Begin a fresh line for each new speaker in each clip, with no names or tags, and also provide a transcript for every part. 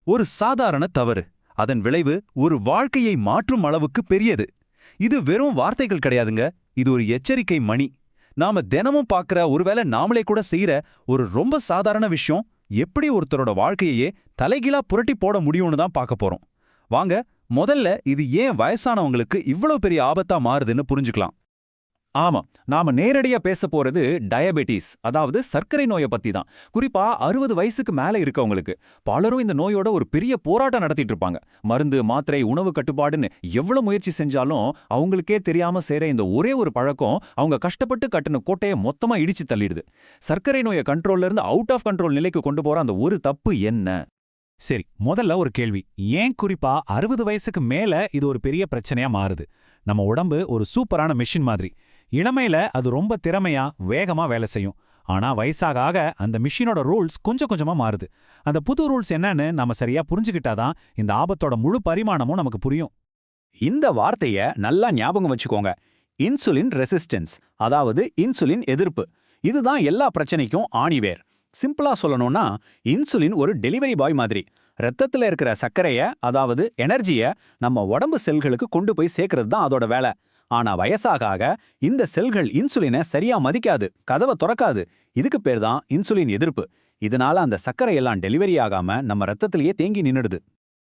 ஒரு சாதாரண தவறு அதன் விளைவு ஒரு வாழ்க்கையை மாற்றும் அளவுக்கு பெரியது. இது வெறும் வார்த்தைகள் கிடையாதுங்க, இது ஒரு எச்சரிக்கை மணி. நாம தினமும் பார்க்கற, ஒருவேளை நாமளே கூட செய்யற ஒரு ரொம்ப சாதாரண விஷயம் எப்படி ஒருத்தரோட வாழ்க்கையே தலைகீழா புரட்டி போட முடியும்னு தான் பார்க்க போறோம். வாங்க, முதல்ல இது ஏன் வயசானவங்களுக்கு இவ்வளவு பெரிய ஆபத்தா மாறுதுன்னு புரிஞ்சுக்கலாம்.
ஆமா, நாம நேரடியா பேச போறது டயபெட்டிஸ், அதாவது சர்க்கரை நோயை பத்தி தான். குறிப்பா 60 வயசுக்கு மேல இருக்கவங்களுக்கு. பலரும் இந்த நோயோட ஒரு பெரிய போராட்டம் நடத்திட்டு இருப்பாங்க. மருந்து, மாத்திரை, உணவு கட்டுப்பாடுன்னு எவ்வளவு முயற்சி செஞ்சாலும் அவங்களுக்கே தெரியாம செய்ற இந்த ஒரே ஒரு பழக்கம் அவங்க கஷ்டப்பட்டு கட்டின கோட்டையை மொத்தமா இடிச்சு தள்ளிடுது. சர்க்கரை நோயை கண்ட்ரோல்ல இருந்து அவுட் ஆஃப் கண்ட்ரோல் நிலைக்கு கொண்டு போற அந்த ஒரு தப்பு என்ன? சரி, முதல்ல ஒரு கேள்வி. ஏன் குறிப்பா 60 வயசுக்கு மேல இது ஒரு பெரிய பிரச்சனையா மாறுது? நம்ம உடம்பு ஒரு சூப்பரான மெஷின் மாதிரி. இளமையில அது ரொம்ப திறமையா வேகமா வேலை செய்யும். ஆனா வயசாக ஆக அந்த மிஷினோட ரூல்ஸ் கொஞ்சம் கொஞ்சமா மாறுது. அந்த புது ரூல்ஸ் என்னன்னு நாம சரியா புரிஞ்சுக்கிட்டாதான் இந்த ஆபத்தோட முழு பரிமாணமும் நமக்கு புரியும்.
இந்த வார்த்தைய நல்லா ஞாபகம் வச்சுக்கோங்க. இன்சுலின் ரெசிஸ்டன்ஸ், அதாவது இன்சுலின் எதிர்ப்பு. இதுதான் எல்லா பிரச்சனைக்கும் ஆணிவேர். சிம்பிளா சொல்லணும்னா, இன்சுலின் ஒரு டெலிவரி பாய் மாதிரி. ரத்தத்துல இருக்கிற சர்க்கரைய, அதாவது எனர்ஜிய நம்ம உடம்பு செல்களுக்கு கொண்டு போய் சேர்க்கறது தான் அதோட வேலை. ஆனா வயசாக ஆக இந்த செல்கள் இன்சுலினை சரியா மதிக்காது, கதவை திறக்காது. இதுக்கு பேர் தான் இன்சுலின் எதிர்ப்பு. இதனால அந்த சர்க்கரையெல்லாம் டெலிவரி ஆகாம நம்ம ரத்தத்திலேயே தேங்கி நின்னுடுது.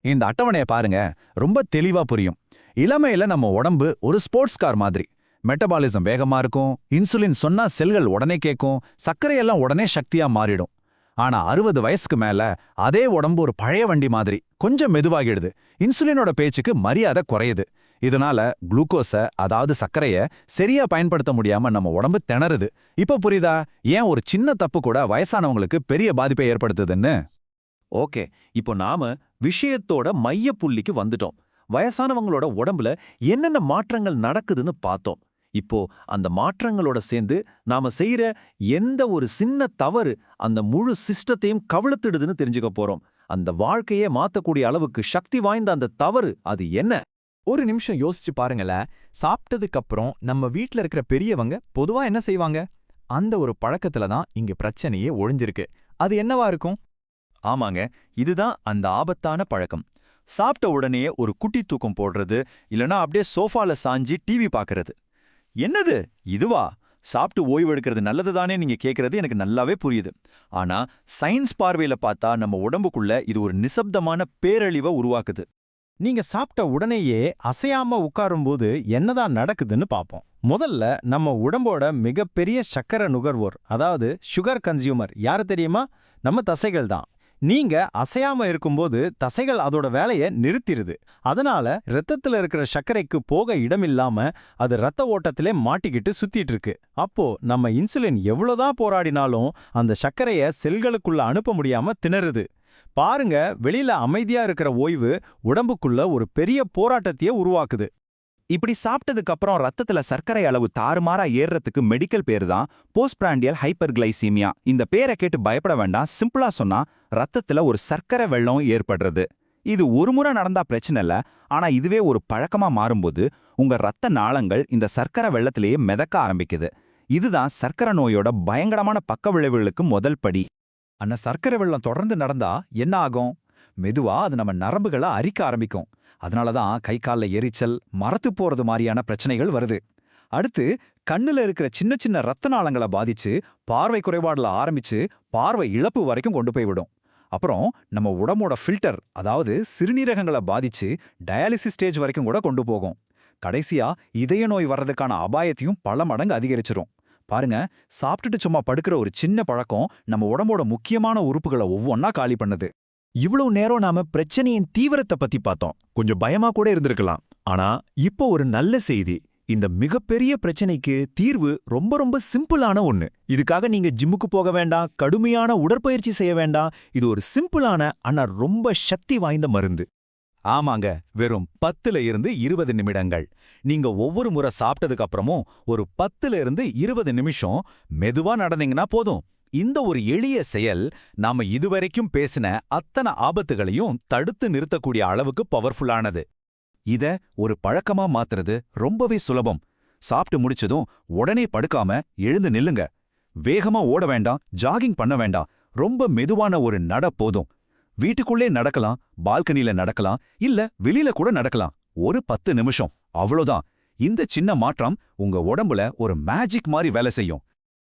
இந்த அட்டவணையை பாருங்க, ரொம்ப தெளிவா புரியும். இளமையில நம்ம உடம்பு ஒரு ஸ்போர்ட்ஸ் கார் மாதிரி. மெட்டபாலிசம் வேகமா இருக்கும், இன்சுலின் சொன்னா செல்கள் உடனே கேட்கும், சர்க்கரையெல்லாம் உடனே சக்தியா மாறிடும். ஆனா 60 வயசுக்கு மேல அதே உடம்பு ஒரு பழைய வண்டி மாதிரி கொஞ்சம் மெதுவாகிடுது. இன்சுலினோட பேச்சுக்கு மரியாதை குறையுது. இதனால குளுக்கோஸ, அதாவது சர்க்கரைய சரியா பயன்படுத்த முடியாம நம்ம உடம்பு திணறுது. இப்ப புரியுதா ஏன் ஒரு சின்ன தப்பு கூட வயசானவங்களுக்கு பெரிய பாதிப்பை ஏற்படுத்துதுன்னு?
ஓகே, இப்போ நாம விஷயத்தோட மைய புள்ளிக்கு வந்துட்டோம். வயசானவங்களோட உடம்புல என்னென்ன மாற்றங்கள் நடக்குதுன்னு பார்த்தோம். இப்போ அந்த மாற்றங்களோட சேர்ந்து நாம செய்யற எந்த ஒரு சின்ன தவறு அந்த முழு சிஸ்டத்தையும் கவிழ்த்திடுதுன்னு தெரிஞ்சுக்க போறோம். அந்த வாழ்க்கையே மாத்தக்கூடிய அளவுக்கு சக்தி வாய்ந்த அந்த தவறு அது என்ன?
ஒரு நிமிஷம் யோசிச்சு பாருங்களேன். சாப்பிட்டதுக்கு அப்புறம் நம்ம வீட்ல இருக்கிற பெரியவங்க பொதுவா என்ன செய்வாங்க? அந்த ஒரு பழக்கத்துல தான் இங்க பிரச்சனையே ஒழிஞ்சிருக்கு. அது என்னவா இருக்கும்?
ஆமாங்க, இதுதான் அந்த ஆபத்தான பழக்கம். சாப்பிட்ட உடனே ஒரு குட்டி தூக்கம் போடுறது, இல்லனா அப்படியே சோஃபால சாஞ்சி டிவி பார்க்கறது. என்னது இதுவா? சாப்பிட்டு ஓய்வு எடுக்கிறது நல்லதுதானே நீங்க கேட்கறது எனக்கு நல்லாவே புரியுது. ஆனா சயின்ஸ் பார்வையில பார்த்தா நம்ம உடம்புக்குள்ள இது ஒரு நிசப்தமான பேரழிவை உருவாக்குது.
நீங்க சாப்பிட்ட உடனேயே அசையாம உட்காரும்போது என்னதான் நடக்குதுன்னு பார்ப்போம். முதல்ல நம்ம உடம்போட மிகப்பெரிய சக்கரை நுகர்வோர், அதாவது சுகர் கன்சியூமர் யாரு தெரியுமா? நம்ம தசைகள் தான். நீங்க அசையாம இருக்கும்போது தசைகள் அதோட வேலையை நிறுத்திடுது. அதனால ரத்தத்துல இருக்கிற சர்க்கரைக்கு போக இடமில்லாம அது ரத்த ஓட்டத்திலே மாட்டிக்கிட்டு சுத்திட்டு இருக்கு. அப்போ நம்ம இன்சுலின் எவ்வளவுதான் போராடினாலும் அந்த சர்க்கரைய செல்களுக்குள்ள அனுப்ப முடியாம திணறுது. பாருங்க, வெளியில அமைதியா இருக்கிற ஓய்வு உடம்புக்குள்ள ஒரு பெரிய போராட்டத்தையே உருவாக்குது.
இப்படி சாப்பிட்டதுக்கு அப்புறம் ரத்தத்துல சர்க்கரை அளவு தாறுமாறா ஏறுறதுக்கு மெடிக்கல் பேரு தான் போஸ்ட்பிராண்டியல் ஹைப்பர்கிளைசீமியா. இந்த பேரை கேட்டு பயப்பட வேண்டாம். சிம்பிளா சொன்னா ரத்தத்துல ஒரு சர்க்கரை வெள்ளம் ஏற்படுறது. இது ஒரு முறை நடந்தா பிரச்சனை இல்ல. ஆனா இதுவே ஒரு பழக்கமா மாறும்போது உங்க ரத்த நாளங்கள் இந்த சர்க்கரை வெள்ளத்திலேயே மிதக்க ஆரம்பிக்குது. இதுதான் சர்க்கரை நோயோட பயங்கரமான பக்க விளைவுகளுக்கு முதல் படி.
அந்த சர்க்கரை வெள்ளம் தொடர்ந்து நடந்தா என்ன ஆகும்? மெதுவா அது நம்ம நரம்புகளை அரிக்க ஆரம்பிக்கும். அதனாலதான் கை காலில் எரிச்சல், மரத்து போறது மாதிரியான பிரச்சனைகள் வருது. அடுத்து கண்ணுல இருக்கிற சின்ன சின்ன ரத்த நாளங்களை பாதிச்சு பார்வை குறைபாடுல ஆரம்பிச்சு பார்வை இழப்பு வரைக்கும் கொண்டு போய் விடும். அப்புறம் நம்ம உடம்போட ஃபில்டர், அதாவது சிறுநீரகங்களை பாதிச்சு டயாலிசிஸ் ஸ்டேஜ் வரைக்கும் கூட கொண்டு போகும். கடைசியா இதய நோய் வர்றதுக்கான அபாயத்தையும் பல மடங்கு அதிகரிச்சிரும். பாருங்க, சாப்பிட்டுட்டு சும்மா படுக்கிற ஒரு சின்ன பழக்கம் நம்ம உடம்போட முக்கியமான உறுப்புகளை ஒவ்வொன்னா காலி பண்ணுது.
இவ்வளவு நேரம் நாம பிரச்சனையின் தீவிரத்தை பத்தி பார்த்தோம். கொஞ்சம் பயமா கூட இருந்திருக்கலாம். ஆனா இப்போ ஒரு நல்ல செய்தி. இந்த மிகப்பெரிய பிரச்சனைக்கு தீர்வு ரொம்ப ரொம்ப சிம்பிளான ஒண்ணு. இதுக்காக நீங்க ஜிம்முக்கு போக வேண்டாம், கடுமையான உடற்பயிற்சி செய்ய வேண்டாம். இது ஒரு சிம்பிளான ஆனா ரொம்ப சக்தி வாய்ந்த மருந்து.
ஆமாங்க, வெறும் 10ல இருந்து 20 நிமிடங்கள். நீங்க ஒவ்வொரு முறை சாப்பிட்டதுக்கு அப்புறமும் ஒரு 10ல இருந்து 20 நிமிஷம் மெதுவா நடந்தீங்கன்னா போதும். இந்த ஒரு எளிய செயல் நாம இதுவரைக்கும் பேசின அத்தனை ஆபத்துகளையும் தடுத்து நிறுத்தக்கூடிய அளவுக்கு பவர்ஃபுல்லானது. இத ஒரு பழக்கமா மாத்துறது ரொம்பவே சுலபம். சாப்பிட்டு முடிச்சதும் உடனே படுக்காம எழுந்து நில்லுங்க. வேகமா ஓட வேண்டாம், ஜாகிங் பண்ண வேண்டாம். ரொம்ப மெதுவான ஒரு நட போதும்.
வீட்டுக்குள்ளே நடக்கலாம், பால்கனில நடக்கலாம், இல்ல வெளியில கூட நடக்கலாம். ஒரு 10 நிமிஷம், அவ்வளோதான். இந்த சின்ன மாற்றம் உங்க உடம்புல ஒரு மேஜிக் மாதிரி வேலை செய்யும்.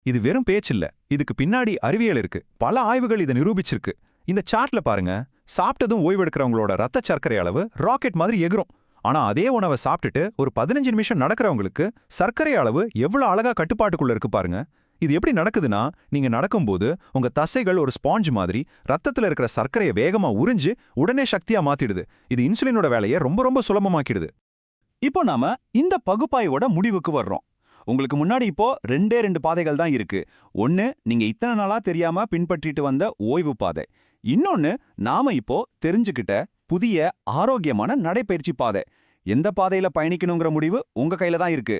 இது வெறும் பேச்சில்ல, இதுக்கு பின்னாடி அறிவியல் இருக்கு. பல ஆய்வுகள் இதை நிரூபிச்சிருக்கு. இந்த சார்ட்ல பாருங்க, சாப்பிட்டதும் ஓய்வெடுக்கிறவங்களோட ரத்த சர்க்கரை அளவு ராக்கெட் மாதிரி எகிரும். ஆனா அதே உணவை சாப்பிட்டுட்டு ஒரு 15 நிமிஷம் நடக்கிறவங்களுக்கு சர்க்கரை அளவு எவ்வளவு அழகா கட்டுப்பாட்டுக்குள்ள இருக்கு பாருங்க. இது எப்படி நடக்குதுன்னா, நீங்க நடக்கும்போது உங்க தசைகள் ஒரு ஸ்பாஞ்ச் மாதிரி ரத்தத்துல இருக்கிற சர்க்கரையை வேகமா உறிஞ்சு உடனே சக்தியா மாத்திடுது. இது இன்சுலினோட வேலையை ரொம்ப ரொம்ப சுலபமாக்கிடுது.
இப்போ நாம இந்த பகுப்பாய்வோட முடிவுக்கு வர்றோம். உங்களுக்கு முன்னாடி இப்போ 2 பாதைகள் தான் இருக்கு. ஒன்னு, நீங்க இத்தனை நாளா தெரியாம பின்பற்றிட்டு வந்த ஓய்வு பாதை. இன்னொன்னு, நாம இப்போ தெரிஞ்சுக்கிட்ட புதிய ஆரோக்கியமான நடைப்பயிற்சி பாதை. எந்த பாதையில பயணிக்கணுங்கிற முடிவு உங்க கையில தான் இருக்கு.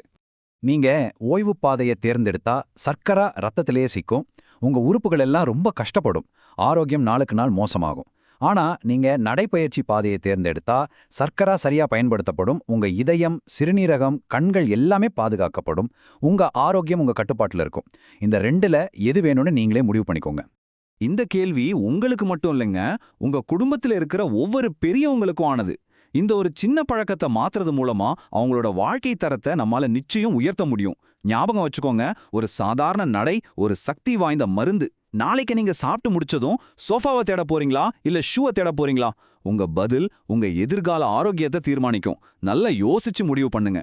நீங்க ஓய்வு பாதையை தேர்ந்தெடுத்தா சர்க்கரை ரத்தத்திலேயே சிக்கும், உங்க உறுப்புகள் எல்லாம் ரொம்ப கஷ்டப்படும், ஆரோக்கியம் நாளுக்கு நாள் மோசமாகும். ஆனா நீங்க நடைப்பயிற்சி பாதையை தேர்ந்தெடுத்தா சர்க்கரை சரியா பயன்படுத்தப்படும், உங்க இதயம், சிறுநீரகம், கண்கள் எல்லாமே பாதுகாக்கப்படும், உங்க ஆரோக்கியம் உங்க கட்டுப்பாட்டுல இருக்கும். இந்த 2ல எது வேணும்னு நீங்களே முடிவு பண்ணிக்கோங்க.
இந்த கேள்வி உங்களுக்கு மட்டும் இல்லைங்க, உங்க குடும்பத்துல இருக்கிற ஒவ்வொரு பெரியவங்களுக்கும் ஆனது. இந்த ஒரு சின்ன பழக்கத்தை மாத்துறது மூலமா அவங்களோட வாழ்க்கை தரத்தை நம்மால நிச்சயம் உயர்த்த முடியும். ஞாபகம் வச்சுக்கோங்க, ஒரு சாதாரண நடை ஒரு சக்தி வாய்ந்த மருந்து. நாளைக்கு நீங்க சாப்பிட்டு முடிச்சதும் சோஃபாவை தேட போறீங்களா இல்ல ஷூவை தேட போறீங்களா? உங்க பதில் உங்க எதிர்கால ஆரோக்கியத்தை தீர்மானிக்கும். நல்லா யோசிச்சு முடிவு பண்ணுங்க.